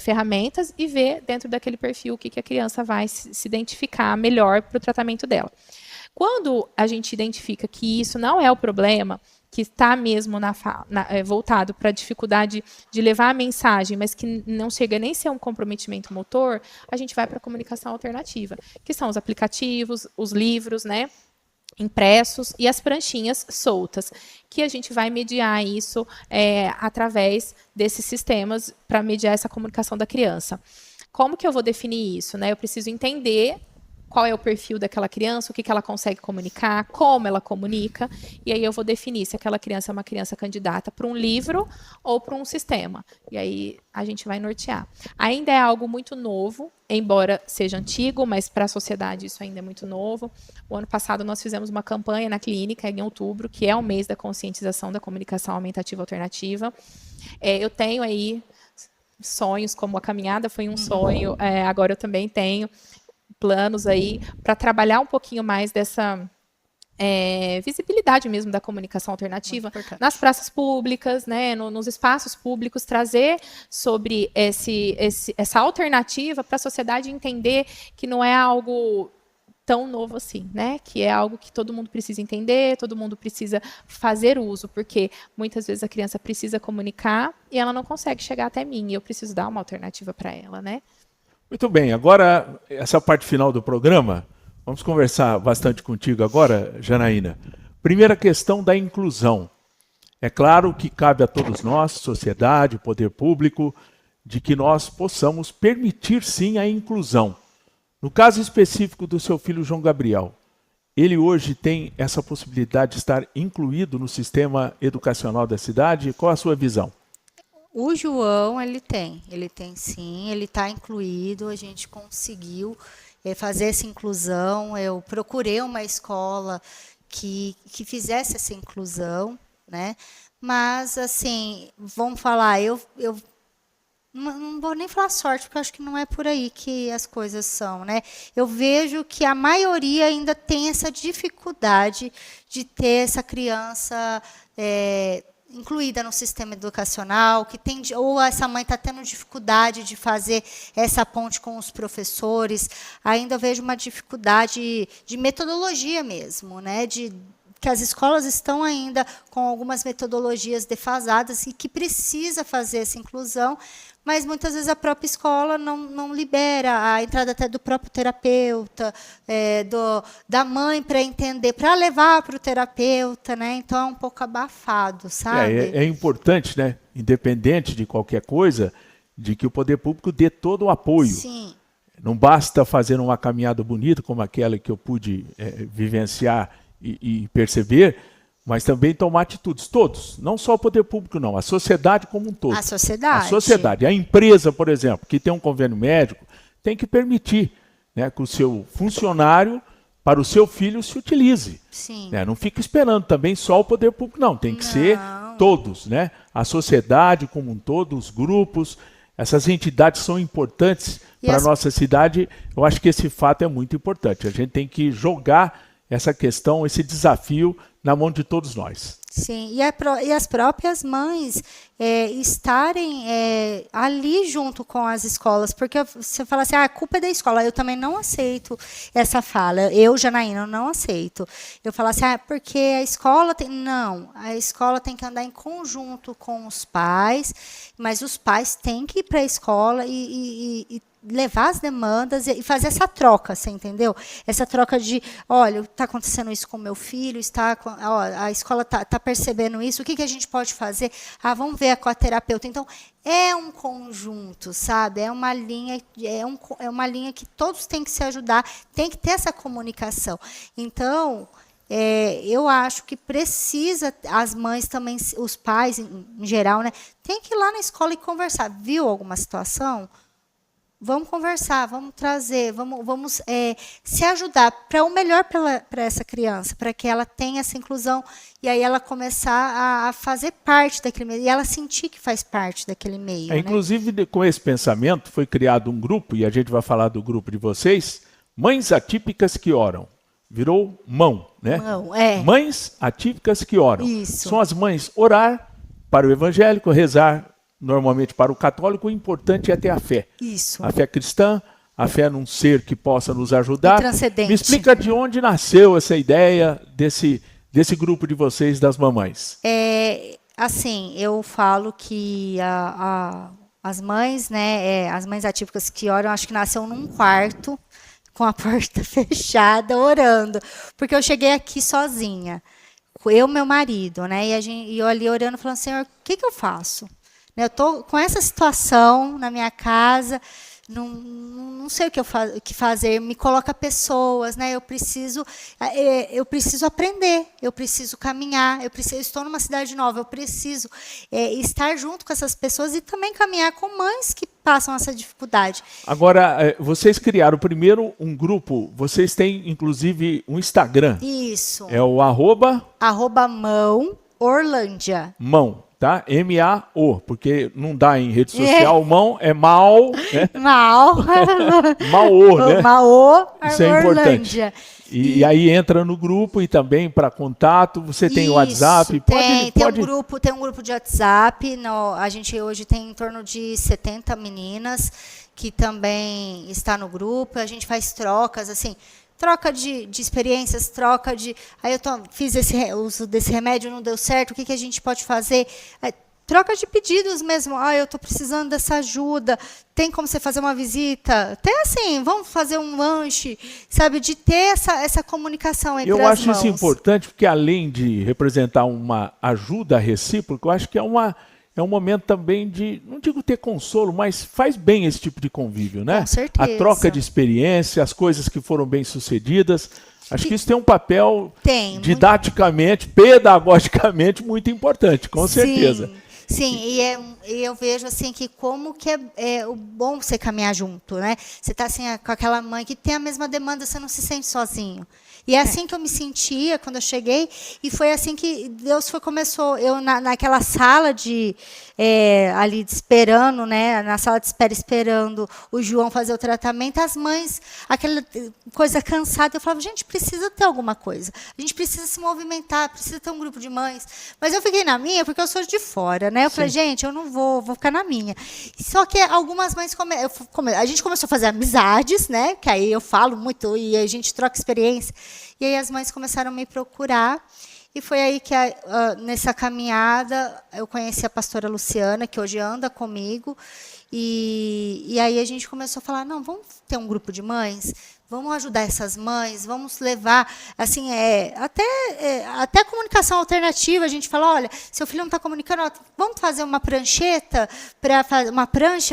ferramentas e ver dentro daquele perfil o que a criança vai se identificar melhor para o tratamento dela. Quando a gente identifica que isso não é o problema, que está mesmo voltado para a dificuldade de levar a mensagem, mas que não chega nem a ser um comprometimento motor, a gente vai para a comunicação alternativa, que são os aplicativos, os livros, né, impressos e as pranchinhas soltas, que a gente vai mediar isso através desses sistemas para mediar essa comunicação da criança. Como que eu vou definir isso, né? Eu preciso entender qual é o perfil daquela criança, o que ela consegue comunicar, como ela comunica, e aí eu vou definir se aquela criança é uma criança candidata para um livro ou para um sistema. E aí a gente vai nortear. Ainda é algo muito novo, embora seja antigo, mas para a sociedade isso ainda é muito novo. O ano passado nós fizemos uma campanha na clínica, em outubro, que é o mês da conscientização da comunicação aumentativa alternativa. Eu tenho aí sonhos, como a caminhada foi um sonho, agora eu também tenho planos aí para trabalhar um pouquinho mais dessa visibilidade mesmo da comunicação alternativa nas praças públicas, né, nos espaços públicos, trazer sobre essa alternativa para a sociedade entender que não é algo tão novo assim, né? Que é algo que todo mundo precisa entender, todo mundo precisa fazer uso, porque muitas vezes a criança precisa comunicar e ela não consegue chegar até mim, e eu preciso dar uma alternativa para ela, né? Muito bem, agora essa parte final do programa, vamos conversar bastante contigo agora, Janaína. Primeira questão da inclusão. É claro que cabe a todos nós, sociedade, poder público, de que nós possamos permitir sim a inclusão. No caso específico do seu filho João Gabriel, ele hoje tem essa possibilidade de estar incluído no sistema educacional da cidade? Qual a sua visão? O João, ele tem sim, ele está incluído, a gente conseguiu fazer essa inclusão, eu procurei uma escola que fizesse essa inclusão, né? Mas, assim, vamos falar, eu não vou nem falar sorte, porque eu acho que não é por aí que as coisas são, né? Eu vejo que a maioria ainda tem essa dificuldade de ter essa criança incluída no sistema educacional, ou essa mãe está tendo dificuldade de fazer essa ponte com os professores. Ainda vejo uma dificuldade de metodologia mesmo, né? Que as escolas estão ainda com algumas metodologias defasadas e que precisa fazer essa inclusão, mas muitas vezes a própria escola não libera a entrada até do próprio terapeuta, da mãe para entender, para levar para o terapeuta, né? Então é um pouco abafado, sabe? É importante, né? Independente de qualquer coisa, de que o poder público dê todo o apoio. Sim. Não basta fazer uma caminhada bonita como aquela que eu pude vivenciar e perceber, mas também tomar atitudes, todos, não só o poder público não, a sociedade como um todo. A sociedade. A sociedade, a empresa, por exemplo, que tem um convênio médico, tem que permitir, né, que o seu funcionário, para o seu filho, se utilize. Sim. Né? Não fica esperando também só o poder público, não, tem que ser todos, né? A sociedade como um todo, os grupos, essas entidades são importantes para a nossa cidade. Eu acho que esse fato é muito importante. A gente tem que jogar essa questão, esse desafio na mão de todos nós. Sim, e as próprias mães estarem ali junto com as escolas, porque você fala assim, a culpa é da escola, eu também não aceito essa fala, eu, Janaína, não aceito. Eu falo assim, porque a escola tem... Não, a escola tem que andar em conjunto com os pais, mas os pais têm que ir para a escola e levar as demandas e fazer essa troca, você entendeu? Essa troca de, olha, está acontecendo isso com o meu filho, a escola está percebendo isso, o que a gente pode fazer? Vamos ver com a terapeuta. Então, é um conjunto, sabe? É uma linha que todos têm que se ajudar, tem que ter essa comunicação. Então, eu acho que precisa, as mães também, os pais em geral, né, tem que ir lá na escola e conversar. Viu alguma situação? Vamos conversar, vamos trazer, vamos se ajudar para o melhor para essa criança, para que ela tenha essa inclusão e aí ela começar a fazer parte daquele meio, e ela sentir que faz parte daquele meio. Né? Inclusive, com esse pensamento, foi criado um grupo, e a gente vai falar do grupo de vocês, Mães Atípicas que Oram. virou mão, né? Não, Mães atípicas que oram. Isso. São as mães orar para o evangélico, rezar normalmente para o católico. O importante é ter a fé. Isso. A fé cristã, a fé num ser que possa nos ajudar. E transcendente. Me explica de onde nasceu essa ideia desse grupo de vocês, das mamães. Assim, eu falo que as mães, né, as mães atípicas que oram, acho que nasceu num quarto, com a porta fechada, orando. Porque eu cheguei aqui sozinha, eu e meu marido, né, e eu ali orando, falando, Senhor, o que eu faço? Eu estou com essa situação na minha casa, não sei o que fazer, me coloca pessoas, né? Eu preciso aprender, eu preciso caminhar, eu estou numa cidade nova, eu preciso estar junto com essas pessoas e também caminhar com mães que passam essa dificuldade. Agora, vocês criaram primeiro um grupo, vocês têm inclusive um Instagram. Isso. É o @mão Orlândia. Mão. Tá? M-A-O, porque não dá em rede social, mão é mal, né? Maô, né? Maô, isso é importante. E aí entra no grupo e também para contato, você tem o WhatsApp? Tem um grupo de WhatsApp, a gente hoje tem em torno de 70 meninas que também está no grupo, a gente faz trocas, assim, troca de experiências, aí eu fiz uso desse remédio, não deu certo, o que a gente pode fazer? Troca de pedidos mesmo. Eu estou precisando dessa ajuda. Tem como você fazer uma visita? Até assim, vamos fazer um lanche, sabe? De ter essa comunicação entre as mãos. Eu acho isso importante, porque além de representar uma ajuda recíproca, eu acho que é um momento também de, não digo ter consolo, mas faz bem esse tipo de convívio, né? Com certeza. A troca de experiência, as coisas que foram bem sucedidas. Acho que isso tem um papel didaticamente, pedagogicamente muito importante, com certeza. Sim, e eu vejo assim que como que é o bom você caminhar junto, né? Você está assim com aquela mãe que tem a mesma demanda, você não se sente sozinho. E é assim que eu me sentia quando eu cheguei, e foi assim que Deus começou. Eu naquela sala ali esperando, né? Na sala de espera esperando o João fazer o tratamento, as mães, aquela coisa cansada, eu falava, gente, precisa ter alguma coisa. A gente precisa se movimentar, precisa ter um grupo de mães. Mas eu fiquei na minha porque eu sou de fora, né? Eu falei, gente, eu não vou ficar na minha. Só que algumas mães a gente começou a fazer amizades, né? Que aí eu falo muito e a gente troca experiência. E aí as mães começaram a me procurar. E foi aí que, nessa caminhada, eu conheci a pastora Luciana, que hoje anda comigo. E aí a gente começou a falar, não, vamos ter um grupo de mães? Vamos ajudar essas mães, vamos levar, assim, até a comunicação alternativa. A gente fala, olha, seu filho não está comunicando, vamos fazer uma prancha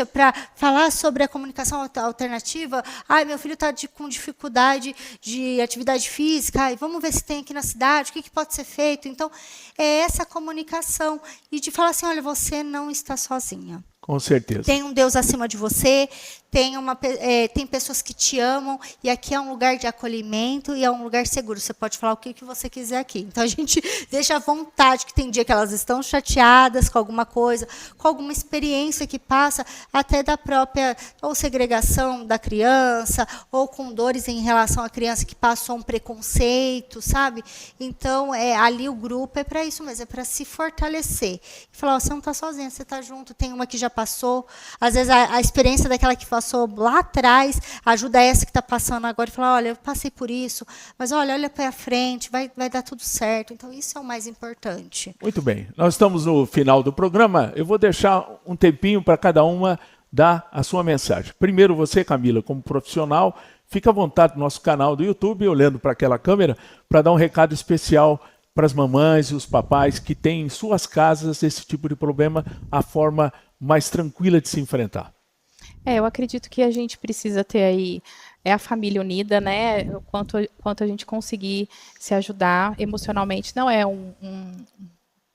para falar sobre a comunicação alternativa. Meu filho está com dificuldade de atividade física, vamos ver se tem aqui na cidade, o que pode ser feito. Então, é essa comunicação e de falar assim, olha, você não está sozinha. Com certeza. Tem um Deus acima de você, tem pessoas que te amam, e aqui é um lugar de acolhimento e é um lugar seguro. Você pode falar o que você quiser aqui. Então, a gente deixa à vontade, que tem dia que elas estão chateadas com alguma coisa, com alguma experiência que passa, até da própria ou segregação da criança, ou com dores em relação à criança que passou um preconceito, sabe? Então, ali o grupo é para isso mesmo, é para se fortalecer. E falar, você não está sozinha, você está junto, tem uma que já passou. Às vezes, a experiência daquela que passou lá atrás ajuda essa que está passando agora e falar, olha, eu passei por isso, mas olha para frente, vai dar tudo certo. Então, isso é o mais importante. Muito bem. Nós estamos no final do programa. Eu vou deixar um tempinho para cada uma dar a sua mensagem. Primeiro, você, Camila, como profissional, fica à vontade no nosso canal do YouTube, olhando para aquela câmera, para dar um recado especial para as mamães e os papais que têm em suas casas esse tipo de problema, a forma mais tranquila de se enfrentar. Eu acredito que a gente precisa ter aí a família unida, né? Quanto a gente conseguir se ajudar emocionalmente. Não é um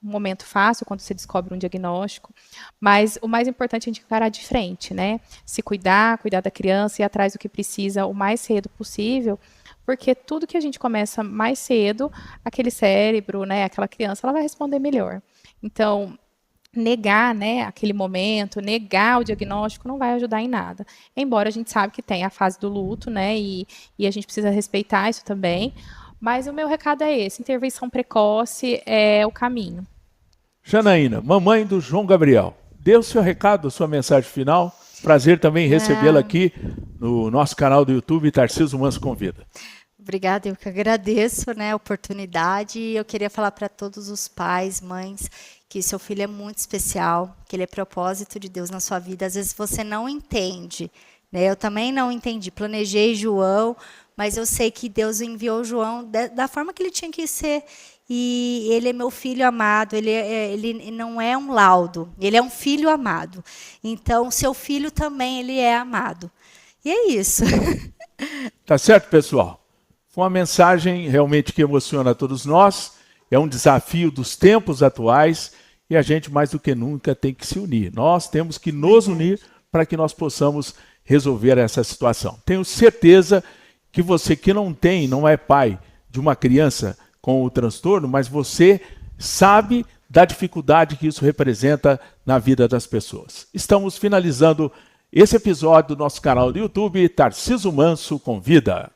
momento fácil quando você descobre um diagnóstico, mas o mais importante é a gente encarar de frente, né? Se cuidar da criança, ir atrás do que precisa o mais cedo possível, porque tudo que a gente começa mais cedo, aquele cérebro, né, aquela criança, ela vai responder melhor. Então, negar, né, aquele momento, negar o diagnóstico não vai ajudar em nada. Embora a gente sabe que tem a fase do luto, né, e a gente precisa respeitar isso também. Mas o meu recado é esse: intervenção precoce é o caminho. Janaína, mamãe do João Gabriel, dê o seu recado, a sua mensagem final. Prazer também recebê-la aqui no nosso canal do YouTube, Tarcísio Manso Convida. Obrigada, eu que agradeço, né, a oportunidade. E eu queria falar para todos os pais, mães, que seu filho é muito especial, que ele é propósito de Deus na sua vida. Às vezes você não entende, né? Eu também não entendi. Planejei João, mas eu sei que Deus enviou João da forma que ele tinha que ser. E ele é meu filho amado, ele não é um laudo, ele é um filho amado. Então, seu filho também, ele é amado. E é isso. Tá certo, pessoal? Foi uma mensagem realmente que emociona a todos nós, é um desafio dos tempos atuais e a gente mais do que nunca tem que se unir. Nós temos que nos unir para que nós possamos resolver essa situação. Tenho certeza que você que não é pai de uma criança com o transtorno, mas você sabe da dificuldade que isso representa na vida das pessoas. Estamos finalizando esse episódio do nosso canal do YouTube, Tarcísio Manso Convida.